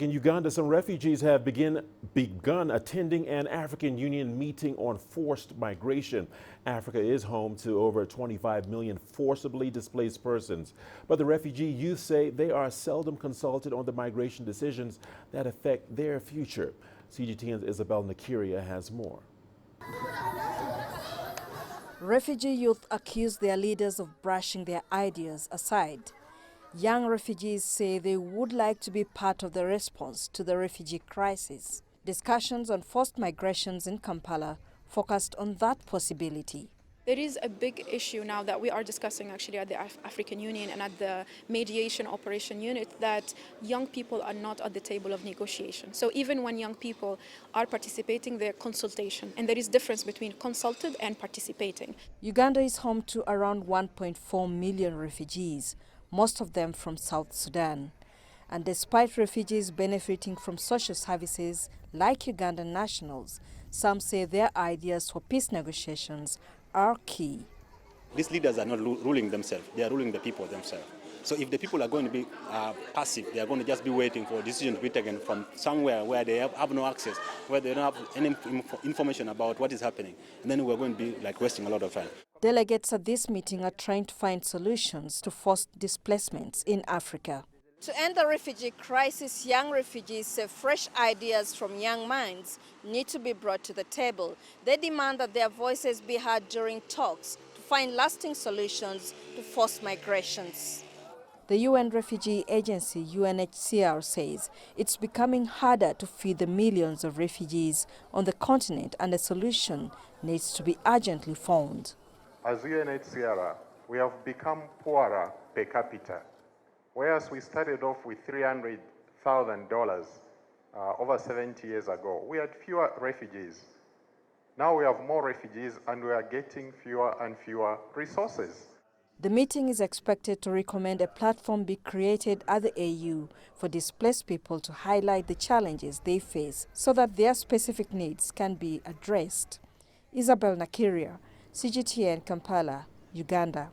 Back in Uganda, some refugees have begun attending an African Union meeting on forced migration. Africa is home to over 25 million forcibly displaced persons. But the refugee youth say they are seldom consulted on the migration decisions that affect their future. CGTN's Isabel Nakirya has more. Refugee youth accuse their leaders of brushing their ideas aside. Young refugees say they would like to be part of the response to the refugee crisis. Discussions on forced migrations in Kampala focused on that possibility. There is a big issue now that we are discussing actually at the African Union and at the mediation operation unit, that young people are not at the table of negotiation. So even when young people are participating, they're consultation. And there is difference between consulted and participating. Uganda is home to around 1.4 million refugees, most of them from South Sudan. And despite refugees benefiting from social services like Ugandan nationals, some say their ideas for peace negotiations are key. These leaders are not ruling themselves, they are ruling the people themselves. So if the people are going to be passive, they are going to just be waiting for a decision to be taken from somewhere where they have no access, where they don't have any information about what is happening. And then we're going to be wasting a lot of time. Delegates at this meeting are trying to find solutions to forced displacements in Africa. To end the refugee crisis, young refugees say fresh ideas from young minds need to be brought to the table. They demand that their voices be heard during talks to find lasting solutions to forced migrations. The UN Refugee Agency, UNHCR, says it's becoming harder to feed the millions of refugees on the continent, and a solution needs to be urgently found. As UNHCR, we have become poorer per capita. Whereas we started off with $300,000 over 70 years ago, we had fewer refugees. Now we have more refugees and we are getting fewer and fewer resources. The meeting is expected to recommend a platform be created at the AU for displaced people to highlight the challenges they face so that their specific needs can be addressed. Isabel Nakirya, CGTN, Kampala, Uganda.